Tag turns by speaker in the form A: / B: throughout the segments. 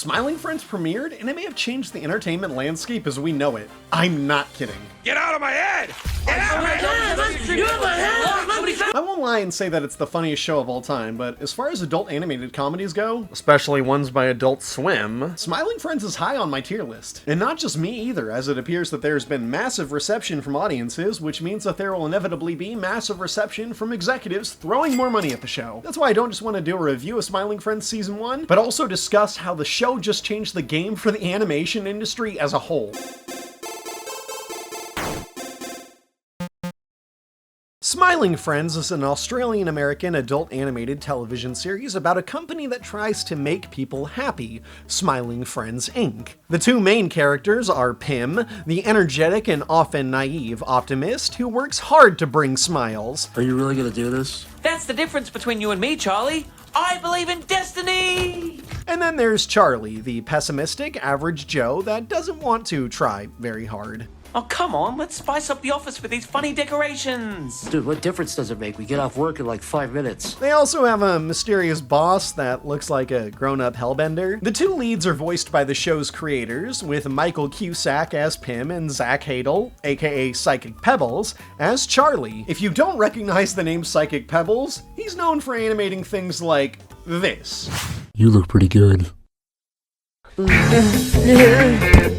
A: Smiling Friends premiered, and it may have changed the entertainment landscape as we know it. I'm not kidding.
B: Get out of my head! Get out of my head!
A: I won't lie and say that it's the funniest show of all time, but as far as adult animated comedies go, especially ones by Adult Swim, Smiling Friends is high on my tier list. And not just me either, as it appears that there's been massive reception from audiences, which means that there will inevitably be massive reception from executives throwing more money at the show. That's why I don't just want to do a review of Smiling Friends Season 1, but also discuss how the show just changed the game for the animation industry as a whole. Smiling Friends is an Australian-American adult animated television series about a company that tries to make people happy, Smiling Friends Inc. The two main characters are Pim, the energetic and often naive optimist who works hard to bring smiles.
C: Are you really gonna do this?
D: That's the difference between you and me, Charlie. I believe in destiny!
A: And then there's Charlie, the pessimistic average Joe that doesn't want to try very hard.
D: Oh, come on, let's spice up the office with these funny decorations.
C: Dude, what difference does it make? We get off work in like 5 minutes.
A: They also have a mysterious boss that looks like a grown-up hellbender. The two leads are voiced by the show's creators, with Michael Cusack as Pim and Zach Hadel, aka PsychicPebbles, as Charlie. If you don't recognize the name PsychicPebbles, he's known for animating things like this.
C: You look pretty good.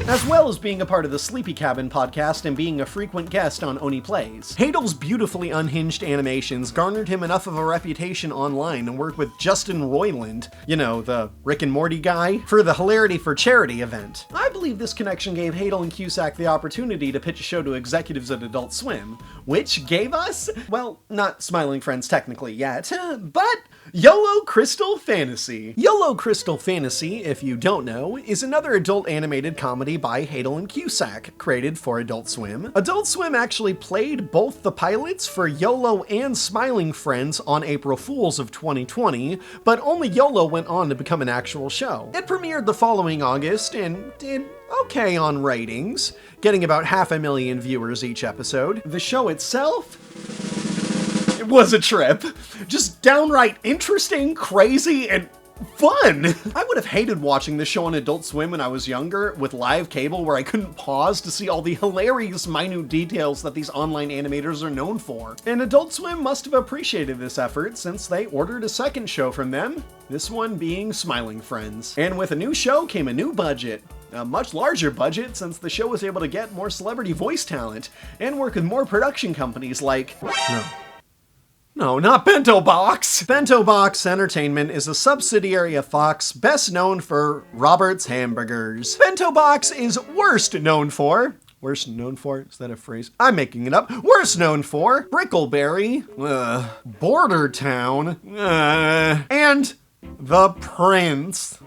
A: As well as being a part of the Sleepy Cabin podcast and being a frequent guest on Oni Plays. Hadel's beautifully unhinged animations garnered him enough of a reputation online and worked with Justin Roiland, you know, the Rick and Morty guy, for the Hilarity for Charity event. I believe this connection gave Hadel and Cusack the opportunity to pitch a show to executives at Adult Swim, which gave us, well, not Smiling Friends technically yet, but YOLO Crystal Fantasy. YOLO Crystal Fantasy, if you don't know, is another adult animated comedy by Hadel and Cusack, created for Adult Swim. Adult Swim actually played both the pilots for YOLO and Smiling Friends on April Fools of 2020, but only YOLO went on to become an actual show. It premiered the following August and did okay on ratings, getting about 500,000 viewers each episode. The show itself, it was a trip. Just downright interesting, crazy, and fun! I would have hated watching this show on Adult Swim when I was younger, with live cable where I couldn't pause to see all the hilarious minute details that these online animators are known for. And Adult Swim must have appreciated this effort since they ordered a second show from them, this one being Smiling Friends. And with a new show came a new budget. A much larger budget since the show was able to get more celebrity voice talent and work with more production companies like... No, not Bento Box! Bento Box Entertainment is a subsidiary of Fox, best known for Robert's Hamburgers. Bento Box is worst known for... Worst known for? Is that a phrase? I'm making it up. Worst known for Brickleberry, Border Town, and The Prince.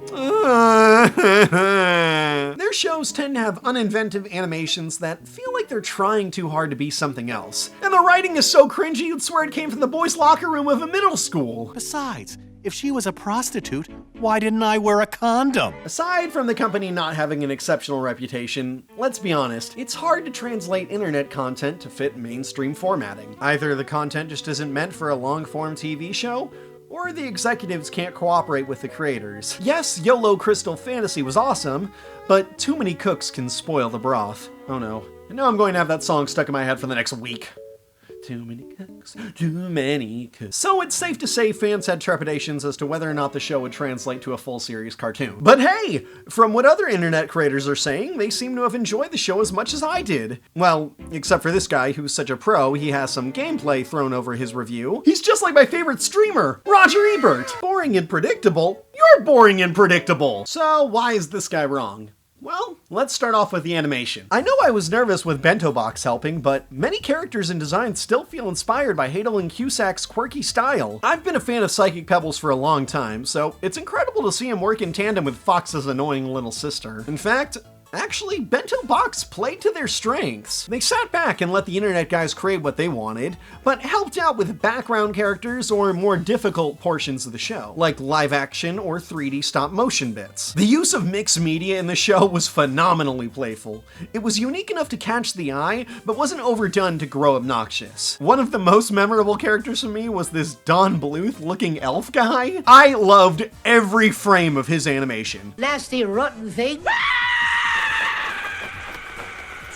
A: Their shows tend to have uninventive animations that feel like they're trying too hard to be something else. And the writing is so cringy you'd swear it came from the boys' locker room of a middle school.
E: Besides, if she was a prostitute, why didn't I wear a condom?
A: Aside from the company not having an exceptional reputation, let's be honest, it's hard to translate internet content to fit mainstream formatting. Either the content just isn't meant for a long-form TV show, or the executives can't cooperate with the creators. Yes, YOLO Crystal Fantasy was awesome, but too many cooks can spoil the broth. Oh no. And now I'm going to have that song stuck in my head for the next week. Too many cooks, too many cooks. So it's safe to say fans had trepidations as to whether or not the show would translate to a full series cartoon. But hey, from what other internet creators are saying, they seem to have enjoyed the show as much as I did. Well, except for this guy who's such a pro, he has some gameplay thrown over his review. He's just like my favorite streamer, Roger Ebert. Boring and predictable? You're boring and predictable. So why is this guy wrong? Well, let's start off with the animation. I know I was nervous with Bento Box helping, but many characters and designs still feel inspired by Hadel and Cusack's quirky style. I've been a fan of PsychicPebbles for a long time, so it's incredible to see him work in tandem with Fox's annoying little sister. In fact, Actually, Bento Box played to their strengths. They sat back and let the internet guys create what they wanted, but helped out with background characters or more difficult portions of the show, like live action or 3D stop motion bits. The use of mixed media in the show was phenomenally playful. It was unique enough to catch the eye, but wasn't overdone to grow obnoxious. One of the most memorable characters for me was this Don Bluth looking elf guy. I loved every frame of his animation.
F: Nasty, rotten thing.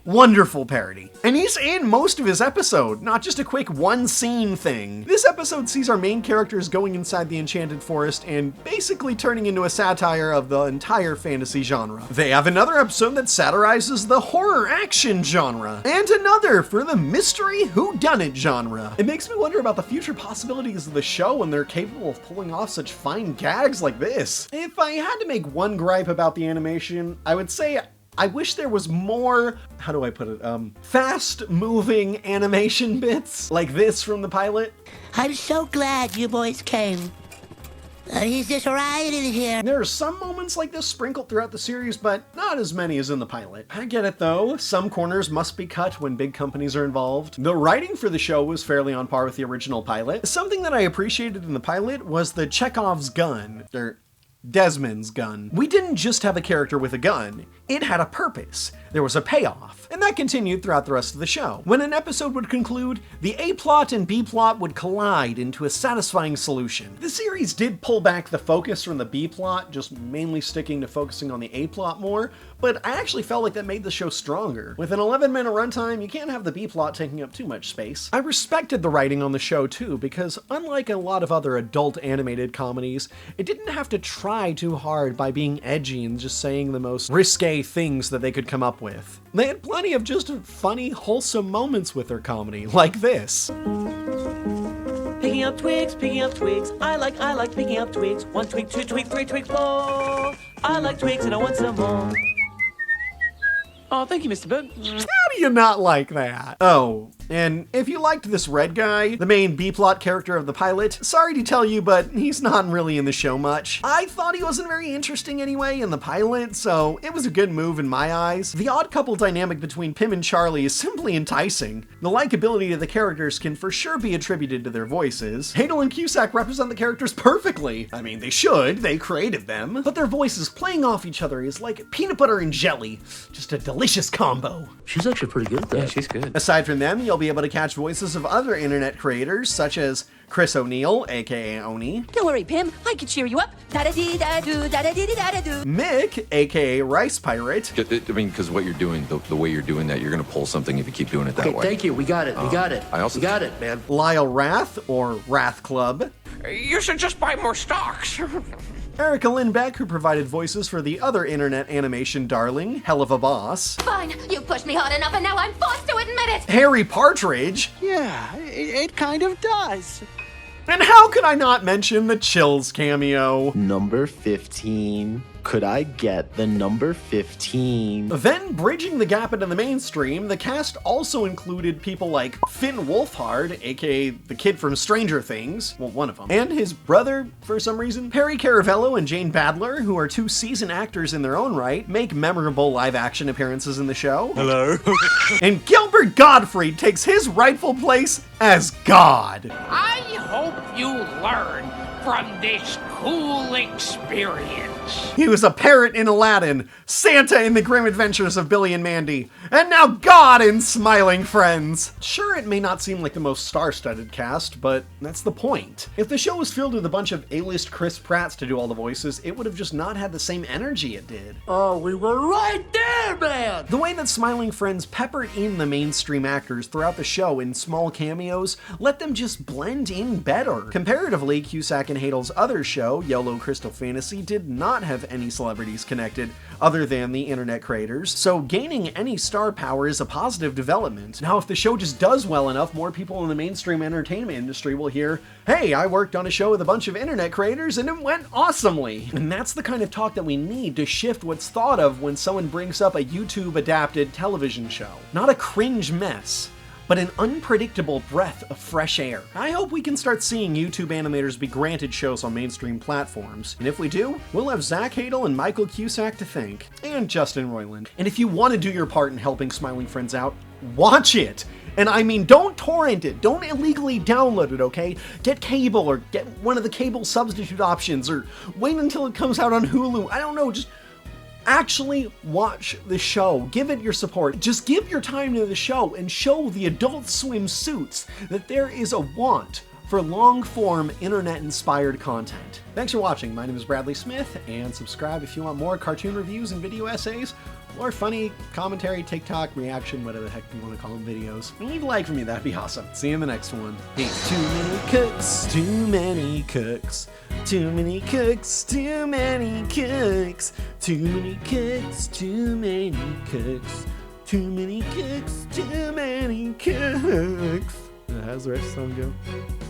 A: Wonderful parody. And he's in most of his episode, not just a quick one scene thing. This episode sees our main characters going inside the Enchanted Forest and basically turning into a satire of the entire fantasy genre. They have another episode that satirizes the horror action genre, and another for the mystery whodunit genre. It makes me wonder about the future possibilities of the show when they're capable of pulling off such fine gags like this. If I had to make one gripe about the animation, I would say I wish there was more, how do I put it, fast-moving animation bits like this from the pilot.
F: I'm so glad you boys came. He's just right in here.
A: There are some moments like this sprinkled throughout the series, but not as many as in the pilot. I get it though, some corners must be cut when big companies are involved. The writing for the show was fairly on par with the original pilot. Something that I appreciated in the pilot was the Chekhov's gun, Desmond's gun. We didn't just have a character with a gun, it had a purpose. There was a payoff, and that continued throughout the rest of the show. When an episode would conclude, the A-plot and B-plot would collide into a satisfying solution. The series did pull back the focus from the B-plot, just mainly sticking to focusing on the A-plot more, but I actually felt like that made the show stronger. With an 11-minute runtime, you can't have the B-plot taking up too much space. I respected the writing on the show too, because unlike a lot of other adult animated comedies, it didn't have to try too hard by being edgy and just saying the most risque things that they could come up with. They had plenty of just funny, wholesome moments with their comedy, like this.
D: Picking up twigs, I like picking up twigs. 1 twig, 2 twig, 3 twig, 4. I like twigs and I want some more. Oh, thank you, Mr. Bird.
A: How do you not like that? Oh, and if you liked this red guy, the main B-plot character of the pilot, sorry to tell you, but he's not really in the show much. I thought he wasn't very interesting anyway in the pilot, so it was a good move in my eyes. The odd couple dynamic between Pim and Charlie is simply enticing. The likability of the characters can for sure be attributed to their voices. Hadel and Cusack represent the characters perfectly. I mean, they should, they created them. But their voices playing off each other is like peanut butter and jelly. Just a delicious combo.
C: She's actually pretty good at that.
D: Yeah, she's good.
A: Aside from them, you'll be able to catch voices of other internet creators, such as Chris O'Neill, aka Oni.
G: Don't worry, Pim. I can cheer you up. Da-da-dee-da-do, da-da-dee-da-da-do.
A: Mick, aka Rice Pirate.
H: I mean, because what you're doing, the way you're doing that, you're going to pull something if you keep doing it that
C: Okay,
H: way.
C: thank you. We got it. We got it.
H: I also-
C: We got it, man.
A: Lyle Rath, or Wrath Club.
B: You should just buy more stocks.
A: Erica Lindbeck, who provided voices for the other internet animation darling, Hell of a Boss.
G: Fine, you pushed me hard enough and now I'm forced to admit it.
A: Harry Partridge.
E: Yeah, it kind of does.
A: And how could I not mention the Chills cameo?
I: Number 15. Could I get the number 15?
A: Then, bridging the gap into the mainstream, the cast also included people like Finn Wolfhard, aka the kid from Stranger Things, well, one of them, and his brother, for some reason. Perry Caravello and Jane Badler, who are two seasoned actors in their own right, make memorable live-action appearances in the show.
E: Hello.
A: And Gilbert Gottfried takes his rightful place as God.
B: I hope you learn from this cool experience.
A: He was a parrot in Aladdin, Santa in The Grim Adventures of Billy and Mandy, and now God in Smiling Friends. Sure, it may not seem like the most star-studded cast, but that's the point. If the show was filled with a bunch of A-list Chris Pratts to do all the voices, it would have just not had the same energy it did.
C: Oh, we were right there, man!
A: The way that Smiling Friends peppered in the mainstream actors throughout the show in small cameos let them just blend in better. Comparatively, Cusack and Hadel's other show, YOLO Crystal Fantasy, did not have any celebrities connected other than the internet creators, so gaining any star power is a positive development. Now, if the show just does well enough, more people in the mainstream entertainment industry will hear, hey, I worked on a show with a bunch of internet creators and it went awesomely. And that's the kind of talk that we need to shift what's thought of when someone brings up a YouTube-adapted television show. Not a cringe mess, but an unpredictable breath of fresh air. I hope we can start seeing YouTube animators be granted shows on mainstream platforms. And if we do, we'll have Zach Hadel and Michael Cusack to thank, and Justin Roiland. And if you want to do your part in helping Smiling Friends out, watch it! And I mean, don't torrent it, don't illegally download it, okay? Get cable, or get one of the cable substitute options, or wait until it comes out on Hulu. I don't know, just actually watch the show. Give it your support. Just give your time to the show and show the Adult Swim suits that there is a want for long-form internet-inspired content. Thanks for watching. My name is Bradley Smith, and subscribe if you want more cartoon reviews and video essays, or funny commentary, TikTok, reaction, whatever the heck you want to call them, videos. And leave a like for me, that'd be awesome. See you in the next one. Peace. Too many cooks, too many cooks. Too many cooks, too many cooks. Too many cooks, too many cooks. Too many cooks, too many cooks. How's the rest of the song go?